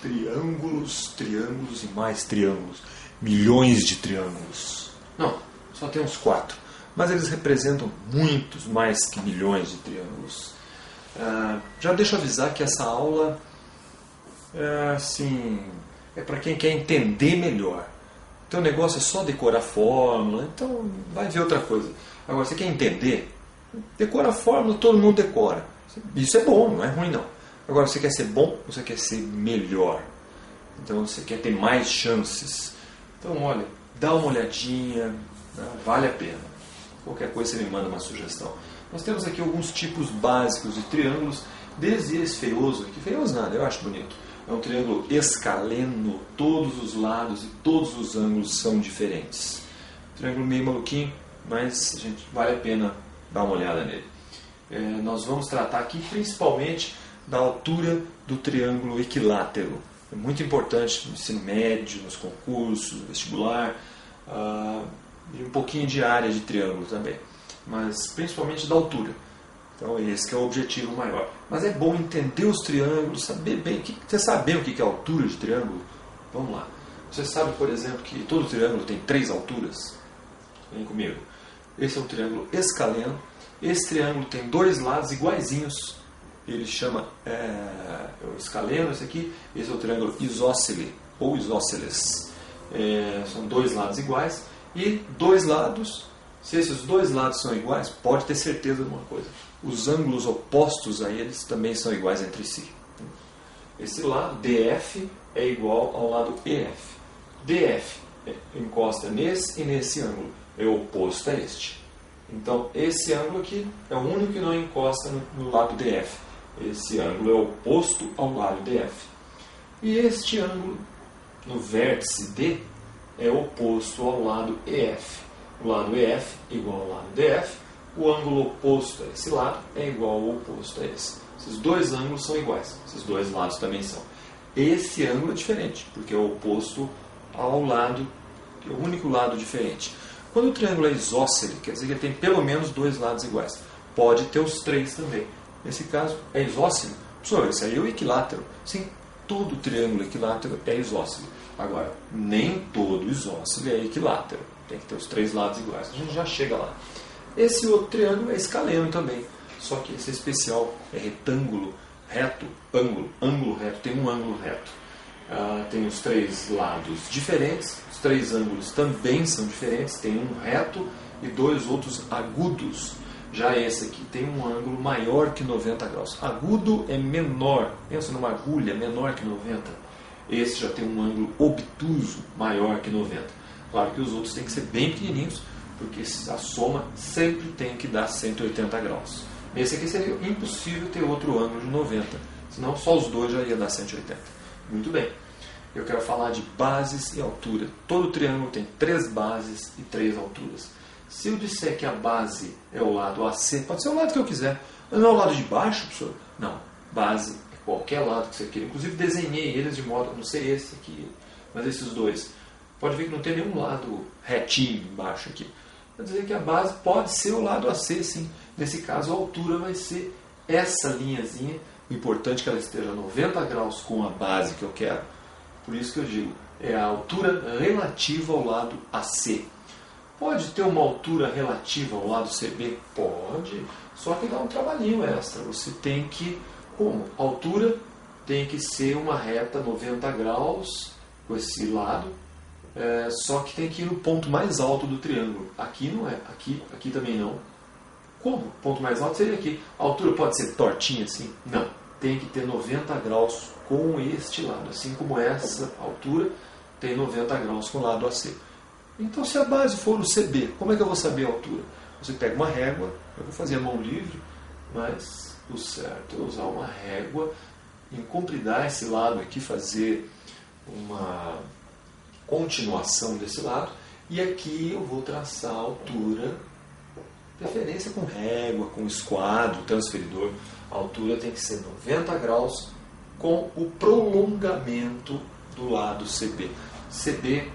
Triângulos, triângulos e mais triângulos. Milhões de triângulos. Não, só tem uns 4. Mas eles representam muitos mais que milhões de triângulos. Já deixo avisar que essa aula é para quem quer entender melhor. Então o negócio é só decorar fórmula, então vai ver outra coisa. Agora, você quer entender? Decora a fórmula, todo mundo decora. Isso é bom, não é ruim não. Agora, você quer ser bom ou você quer ser melhor? Então você quer ter mais chances. Então olha, dá uma olhadinha, vale a pena. Qualquer coisa você me manda uma sugestão. Nós temos aqui alguns tipos básicos de triângulos, desde esse feioso aqui. Feioso nada, eu acho bonito. É um triângulo escaleno, todos os lados e todos os ângulos são diferentes. Triângulo meio maluquinho, mas vale a pena dar uma olhada nele. Nós vamos tratar aqui principalmente da altura do triângulo equilátero. É muito importante no ensino médio, nos concursos, no vestibular, e um pouquinho de área de triângulo também, mas principalmente da altura. Então esse que é o objetivo maior. Mas é bom entender os triângulos, saber bem. Você sabe o que é a altura de triângulo? Vamos lá. Você sabe, por exemplo, que todo triângulo tem 3 alturas? Vem comigo. Esse é um triângulo escaleno. Esse triângulo tem 2 lados iguaizinhos. Ele chama o escaleno, esse aqui. Esse é o triângulo isósceles ou isósceles. São 2 lados iguais. E 2 lados, se esses 2 lados são iguais, pode ter certeza de uma coisa. Os ângulos opostos a eles também são iguais entre si. Esse lado, DF, é igual ao lado EF. DF encosta nesse e nesse ângulo. É oposto a este. Então, esse ângulo aqui é o único que não encosta no lado DF. Esse ângulo é oposto ao lado DF. E este ângulo, no vértice D, é oposto ao lado EF. O lado EF é igual ao lado DF. O ângulo oposto a esse lado é igual ao oposto a esse. Esses 2 ângulos são iguais. Esses 2 lados também são. Esse ângulo é diferente, porque é oposto ao lado, que é o único lado diferente. Quando o triângulo é isósceles, quer dizer que ele tem pelo menos 2 lados iguais. Pode ter os 3 também. Nesse caso, é isósceles. Professor, esse aí é o equilátero. Sim, todo triângulo equilátero é isósceles. Agora, nem todo isósceles é equilátero. Tem que ter os 3 lados iguais. A gente já chega lá. Esse outro triângulo é escaleno também. Só que esse é especial. É retângulo, reto, ângulo reto. Tem um ângulo reto. Tem os 3 lados diferentes. Os 3 ângulos também são diferentes. Tem um reto e 2 outros agudos. Já esse aqui tem um ângulo maior que 90 graus. Agudo é menor. Pensa numa agulha menor que 90. Esse já tem um ângulo obtuso maior que 90. Claro que os outros têm que ser bem pequenininhos, porque a soma sempre tem que dar 180 graus. Nesse aqui seria impossível ter outro ângulo de 90, senão só os 2 já ia dar 180. Muito bem. Eu quero falar de bases e altura. Todo triângulo tem 3 bases e 3 alturas. Se eu disser que a base é o lado AC, pode ser o lado que eu quiser. Mas não é o lado de baixo, professor? Não. Base é qualquer lado que você queira. Inclusive desenhei eles de modo, não sei esse aqui, mas esses 2. Pode ver que não tem nenhum lado retinho embaixo aqui. Quer dizer que a base pode ser o lado AC, sim. Nesse caso, a altura vai ser essa linhazinha. O importante é que ela esteja a 90 graus com a base que eu quero. Por isso que eu digo, é a altura relativa ao lado AC. Pode ter uma altura relativa ao lado CB? Pode. Só que dá um trabalhinho extra. Você tem que... Como? A altura tem que ser uma reta 90 graus com esse lado. Só que tem que ir no ponto mais alto do triângulo. Aqui não é. Aqui também não. Como? O ponto mais alto seria aqui. A altura pode ser tortinha assim? Não. Tem que ter 90 graus com este lado. Assim como essa altura tem 90 graus com o lado AC. Então, se a base for o CB, como é que eu vou saber a altura? Você pega uma régua. Eu vou fazer a mão livre, mas o certo é usar uma régua, encompridar esse lado aqui, fazer uma continuação desse lado, e aqui eu vou traçar a altura, preferência com régua, com esquadro, transferidor. A altura tem que ser 90 graus com o prolongamento do lado CB. CB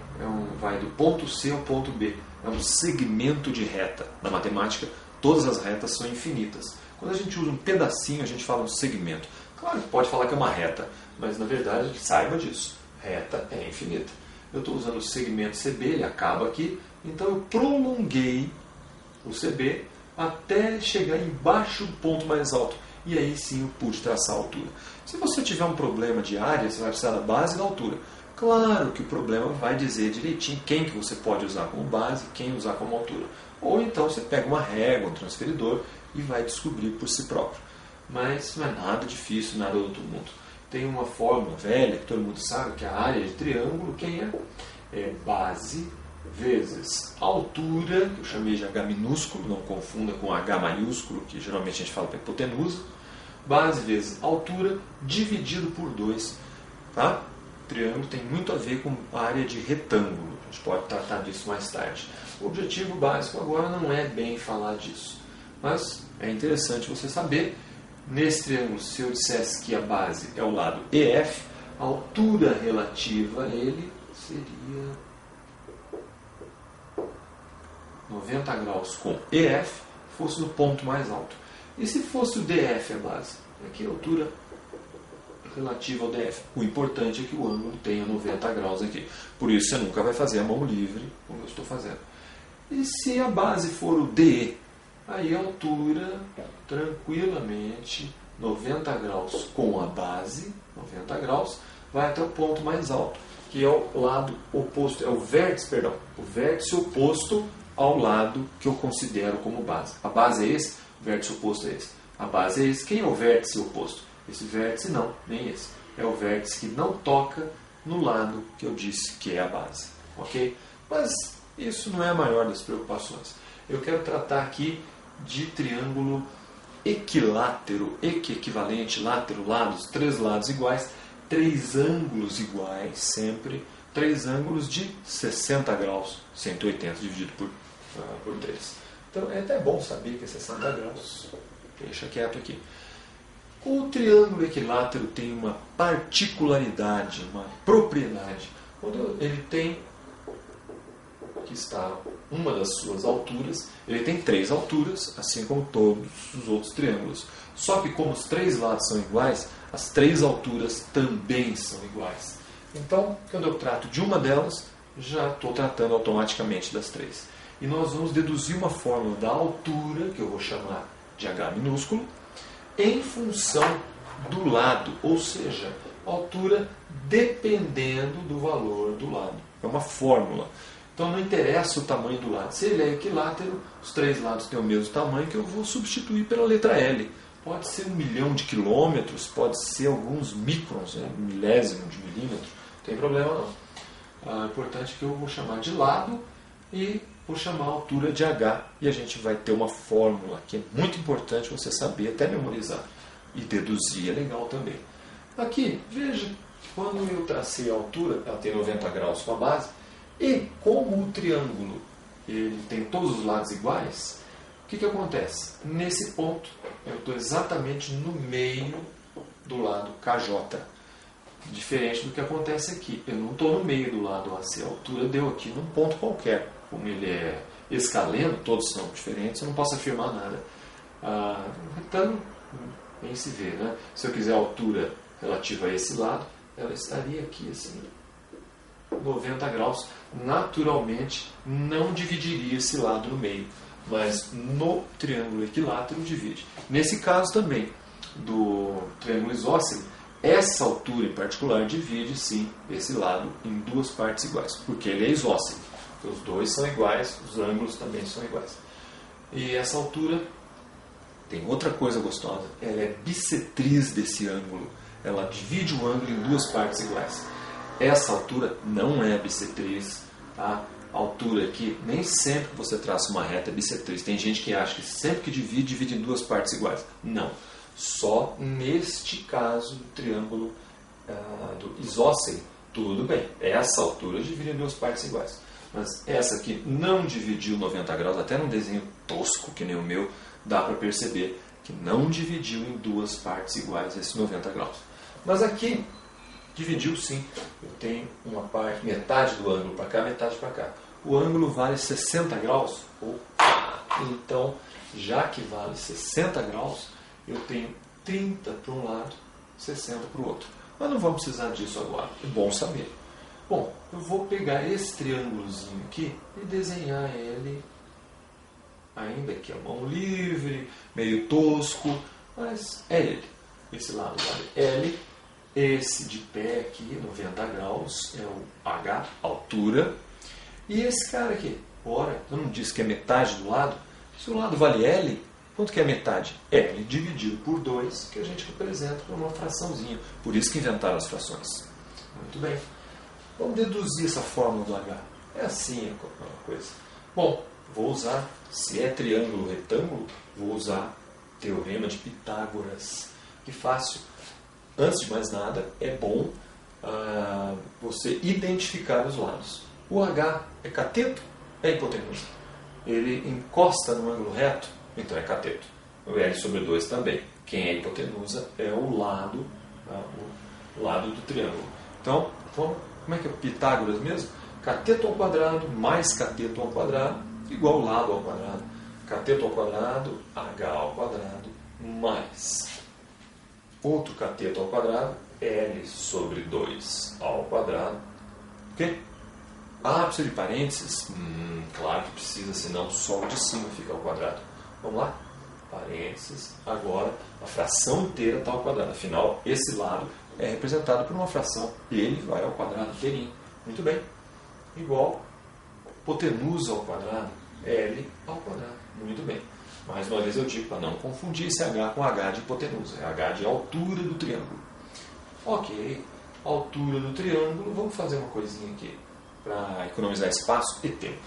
vai do ponto C ao ponto B, é um segmento de reta. Na matemática, todas as retas são infinitas. Quando a gente usa um pedacinho, a gente fala um segmento. Claro que pode falar que é uma reta, mas na verdade saiba disso. Reta é infinita. Eu estou usando o segmento CB, ele acaba aqui, então eu prolonguei o CB até chegar embaixo do ponto mais alto. E aí sim eu pude traçar a altura. Se você tiver um problema de área, você vai precisar da base e da altura. Claro que o problema vai dizer direitinho quem que você pode usar como base e quem usar como altura. Ou então você pega uma régua, um transferidor e vai descobrir por si próprio. Mas não é nada difícil, nada do outro mundo. Tem uma fórmula velha que todo mundo sabe, que é a área de triângulo, quem é? É base vezes altura, que eu chamei de H minúsculo, não confunda com H maiúsculo, que geralmente a gente fala para hipotenusa. Base vezes altura dividido por 2. Tá? Triângulo tem muito a ver com área de retângulo. A gente pode tratar disso mais tarde. O objetivo básico agora não é bem falar disso. Mas é interessante você saber. Nesse triângulo, se eu dissesse que a base é o lado EF, a altura relativa a ele seria 90 graus com EF, fosse no ponto mais alto. E se fosse o DF a base? Aqui a altura relativa ao DF. O importante é que o ângulo tenha 90 graus aqui. Por isso você nunca vai fazer a mão livre, como eu estou fazendo. E se a base for o DE? Aí a altura, tranquilamente, 90 graus com a base, 90 graus, vai até o ponto mais alto, que é o lado oposto, é o vértice oposto ao lado que eu considero como base. A base é esse, o vértice oposto é esse. A base é esse. Quem é o vértice oposto? Esse vértice não, nem esse. É o vértice que não toca no lado que eu disse que é a base. Ok? Mas isso não é a maior das preocupações. Eu quero tratar aqui de triângulo equilátero, equivalente, látero, lados, 3 lados iguais, 3 ângulos iguais, sempre, 3 ângulos de 60 graus, 180 dividido por 3. Então é até bom saber que é 60 graus. Deixa quieto aqui. O triângulo equilátero tem uma particularidade, uma propriedade. Quando ele tem, aqui está uma das suas alturas, ele tem 3 alturas, assim como todos os outros triângulos. Só que como os 3 lados são iguais, as 3 alturas também são iguais. Então, quando eu trato de uma delas, já estou tratando automaticamente das 3. E nós vamos deduzir uma fórmula da altura, que eu vou chamar de H minúsculo, em função do lado, ou seja, altura dependendo do valor do lado. É uma fórmula. Então não interessa o tamanho do lado. Se ele é equilátero, os 3 lados têm o mesmo tamanho, que eu vou substituir pela letra L. Pode ser 1 milhão de quilômetros, pode ser alguns microns, milésimo de milímetro, não tem problema não. O importante é que eu vou chamar de lado e vou chamar a altura de H. E a gente vai ter uma fórmula que é muito importante você saber, até memorizar. E deduzir é legal também. Aqui, veja, quando eu tracei a altura, ela tem 90 graus com a base, e como o triângulo ele tem todos os lados iguais, o que acontece? Nesse ponto, eu estou exatamente no meio do lado KJ. Diferente do que acontece aqui. Eu não estou no meio do lado AC. A altura deu aqui num ponto qualquer. Como ele é escaleno, todos são diferentes, eu não posso afirmar nada. Retângulo, bem se vê, né? Se eu quiser a altura relativa a esse lado, ela estaria aqui assim, 90 graus. Naturalmente, não dividiria esse lado no meio, mas no triângulo equilátero divide. Nesse caso também, do triângulo isósceles, essa altura em particular divide sim esse lado em 2 partes iguais, porque ele é isósceles. Os 2 são iguais, os ângulos também são iguais. E essa altura tem outra coisa gostosa, ela é bissetriz desse ângulo. Ela divide o ângulo em 2 partes iguais. Essa altura não é bissetriz. Tá? A altura aqui, nem sempre que você traça uma reta é bissetriz. Tem gente que acha que sempre que divide em 2 partes iguais. Não. Só neste caso do triângulo do isósceles, tudo bem. Essa altura divide em 2 partes iguais. Mas essa aqui não dividiu 90 graus, até num desenho tosco que nem o meu, dá para perceber que não dividiu em 2 partes iguais esses 90 graus. Mas aqui dividiu sim. Eu tenho uma parte, metade do ângulo para cá, metade para cá. O ângulo vale 60 graus. Então, já que vale 60 graus, eu tenho 30 para um lado 60 para o outro. Mas não vamos precisar disso agora, é bom saber. Bom, eu vou pegar esse triângulozinho aqui e desenhar ele, ainda que a mão livre, meio tosco, mas é ele. Esse lado vale L, esse de pé aqui, 90 graus, é o H, altura. E esse cara aqui, ora, eu não disse que é metade do lado? Se o lado vale L, quanto que é metade? L dividido por 2, que a gente representa por uma fraçãozinha. Por isso que inventaram as frações. Muito bem. Vamos deduzir essa fórmula do H. É assim a coisa. Bom, vou usar, se é triângulo retângulo, vou usar teorema de Pitágoras. Que fácil. Antes de mais nada, é bom você identificar os lados. O H é cateto, é hipotenusa. Ele encosta no ângulo reto, então é cateto. O L sobre 2 também. Quem é hipotenusa é o lado do triângulo. Então, como é que é Pitágoras mesmo? Cateto ao quadrado mais cateto ao quadrado igual lado ao quadrado. Cateto ao quadrado, H ao quadrado, mais outro cateto ao quadrado, L sobre 2 ao quadrado. Ok? Precisa de parênteses? Claro que precisa, senão só o de cima fica ao quadrado. Vamos lá? Parênteses. Agora, a fração inteira está ao quadrado. Afinal, esse lado é representado por uma fração. Ele vai ao quadrado inteirinho. Muito bem. Igual hipotenusa ao quadrado, L ao quadrado. Muito bem. Mais uma vez eu digo para não confundir esse H com H de hipotenusa. É H de altura do triângulo. Ok. Altura do triângulo. Vamos fazer uma coisinha aqui para economizar espaço e tempo.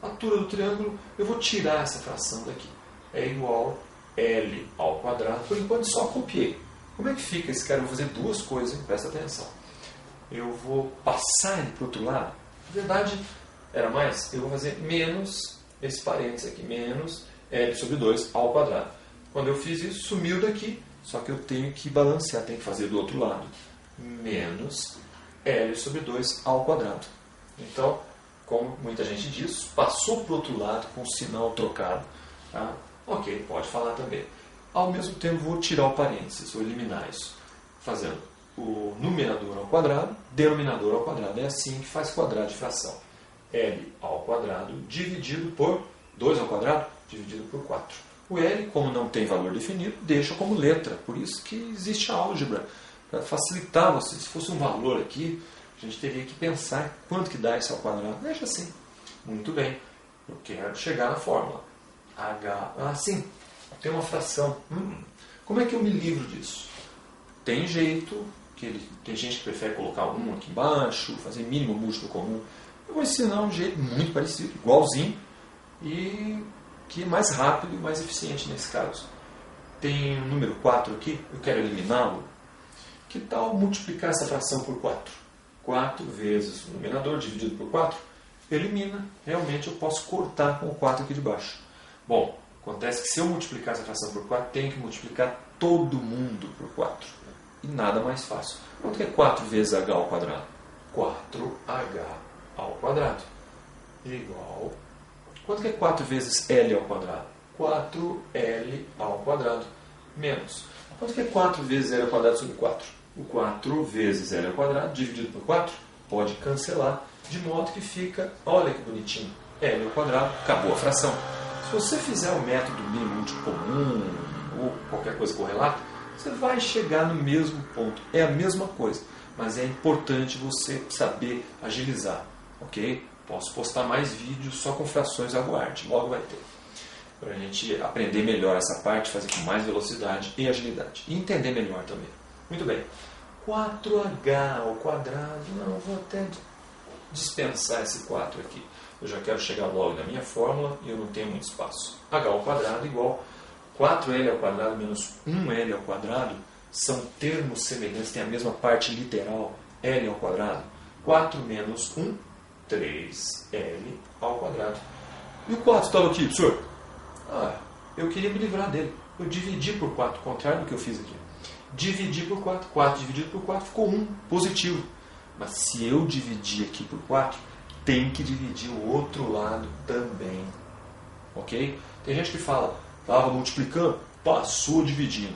A altura do triângulo, eu vou tirar essa fração daqui. É igual L ao quadrado. Por enquanto só copiei. Como é que fica esse cara? Eu vou fazer duas coisas, hein? Presta atenção. Eu vou passar ele para o outro lado. Na verdade, era mais, eu vou fazer menos esse parênteses aqui, menos L sobre 2 ao quadrado. Quando eu fiz isso, sumiu daqui, só que eu tenho que balancear, tenho que fazer do outro lado. Menos L sobre 2 ao quadrado. Então, como muita gente diz, passou para o outro lado com o sinal trocado. Tá? Ok, pode falar também. Ao mesmo tempo, vou tirar o parênteses, vou eliminar isso, fazendo o numerador ao quadrado, denominador ao quadrado. É assim que faz quadrado de fração. L ao quadrado dividido por 2 ao quadrado dividido por 4. O L, como não tem valor definido, deixa como letra. Por isso que existe a álgebra, para facilitar você. Se fosse um valor aqui, a gente teria que pensar quanto que dá isso ao quadrado. Deixa assim. Muito bem. Eu quero chegar na fórmula. H. Sim. Tem uma fração. Como é que eu me livro disso? Tem jeito, tem gente que prefere colocar um aqui embaixo, fazer mínimo múltiplo comum. Eu vou ensinar um jeito muito parecido, igualzinho, e que é mais rápido e mais eficiente nesse caso. Tem o número 4 aqui, eu quero eliminá-lo. Que tal multiplicar essa fração por 4? 4 vezes o numerador dividido por 4, elimina. Realmente eu posso cortar com o 4 aqui de baixo. Bom, acontece que se eu multiplicar essa fração por 4, tenho que multiplicar todo mundo por 4. E nada mais fácil. Quanto que é 4 vezes h ao quadrado? 4h ao quadrado. Igual. Quanto que é 4 vezes l ao quadrado? 4l ao quadrado. Menos. Quanto que é 4 vezes l ao quadrado sobre 4? O 4 vezes l ao quadrado dividido por 4 pode cancelar. De modo que fica, olha que bonitinho, l ao quadrado, acabou a fração. Se você fizer o método mínimo múltiplo comum ou qualquer coisa correlata, você vai chegar no mesmo ponto. É a mesma coisa, mas é importante você saber agilizar. Ok? Posso postar mais vídeos só com frações, aguarde, logo vai ter. Para a gente aprender melhor essa parte, fazer com mais velocidade e agilidade. E entender melhor também. Muito bem. 4h ao quadrado, não, vou até dispensar esse 4 aqui. Eu já quero chegar logo na minha fórmula e eu não tenho muito espaço. H ao quadrado igual 4l ao quadrado menos 1l ao quadrado são termos semelhantes, têm a mesma parte literal, l ao quadrado. 4 menos 1, 3l ao quadrado. E o 4 estava aqui, professor? Eu queria me livrar dele. Eu dividi por 4, contrário do que eu fiz aqui. Dividi por 4, 4 dividido por 4 ficou 1, positivo. Mas se eu dividir aqui por 4, tem que dividir o outro lado também. Ok? Tem gente que fala, estava multiplicando, passou dividindo.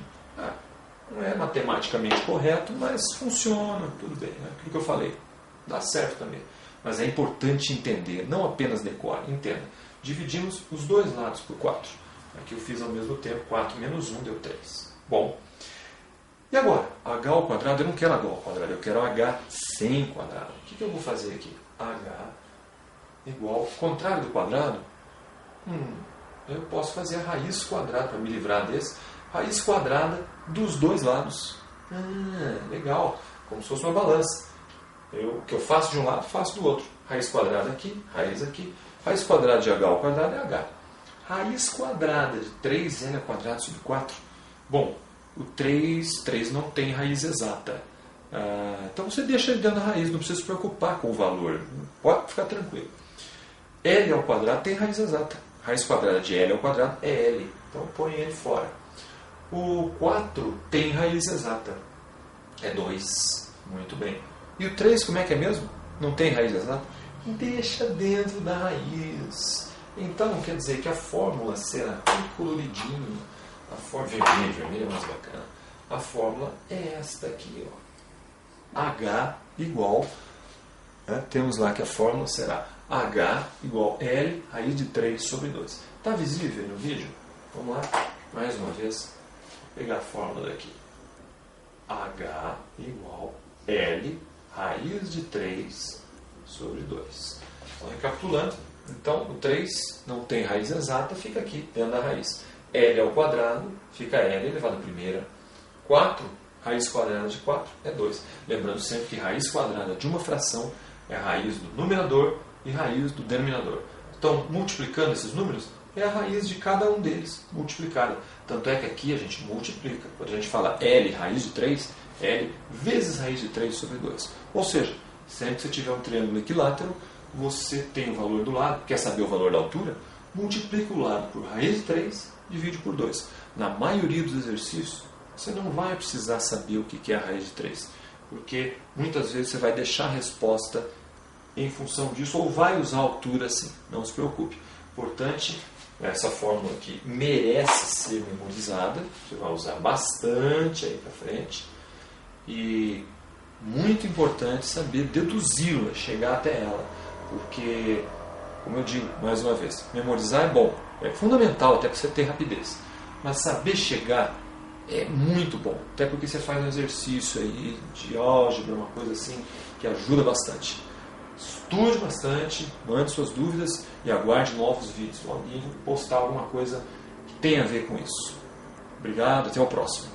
Não é matematicamente correto, mas funciona, tudo bem. É aquilo que eu falei. Dá certo também. Mas é importante entender, não apenas decorar, entenda. Dividimos os dois lados por 4. Aqui eu fiz ao mesmo tempo, 4 menos 1 deu 3. Bom, e agora? H ao quadrado, eu não quero H ao quadrado, eu quero H sem quadrado. O que eu vou fazer aqui? H igual, contrário do quadrado, eu posso fazer a raiz quadrada, para me livrar desse, raiz quadrada dos dois lados. Legal, como se fosse uma balança. O que eu faço de um lado, faço do outro. Raiz quadrada aqui, raiz aqui. Raiz quadrada de H ao quadrado é H. Raiz quadrada de 3n ao quadrado sobre 4. Bom, o 3 não tem raiz exata. Então você deixa ele dentro da raiz, não precisa se preocupar com o valor. Pode ficar tranquilo. L ao quadrado tem raiz exata. Raiz quadrada de L ao quadrado é L. Então põe ele fora. O 4 tem raiz exata. É 2. Muito bem. E o 3 como é que é mesmo? Não tem raiz exata? Deixa dentro da raiz. Então quer dizer que a fórmula será bem coloridinho. A fórmula vermelho é mais bacana. A fórmula é esta aqui. Ó. H igual, temos lá que a fórmula será H igual L raiz de 3 sobre 2. Está visível no vídeo? Vamos lá, mais uma vez. Vou pegar a fórmula daqui. H igual L raiz de 3 sobre 2. Então, recapitulando, então o 3 não tem raiz exata, fica aqui dentro da raiz. L ao quadrado, fica L elevado à primeira. 4, raiz quadrada de 4 é 2. Lembrando sempre que raiz quadrada de uma fração é a raiz do numerador e raiz do denominador. Então, multiplicando esses números, é a raiz de cada um deles multiplicada. Tanto é que aqui a gente multiplica. Quando a gente fala L raiz de 3, L vezes raiz de 3 sobre 2. Ou seja, sempre que você tiver um triângulo equilátero, você tem o valor do lado, quer saber o valor da altura? Multiplica o lado por raiz de 3, divide por 2. Na maioria dos exercícios, você não vai precisar saber o que é a raiz de 3, porque muitas vezes você vai deixar a resposta em função disso, ou vai usar a altura sim, não se preocupe. Importante, essa fórmula aqui merece ser memorizada, você vai usar bastante aí para frente, e muito importante saber deduzi-la, chegar até ela, porque, como eu digo mais uma vez, memorizar é bom, é fundamental até para você ter rapidez, mas saber chegar é muito bom, até porque você faz um exercício aí de álgebra, uma coisa assim, que ajuda bastante. Estude bastante, mande suas dúvidas e aguarde novos vídeos. Logo vou postar alguma coisa que tenha a ver com isso. Obrigado, até o próximo.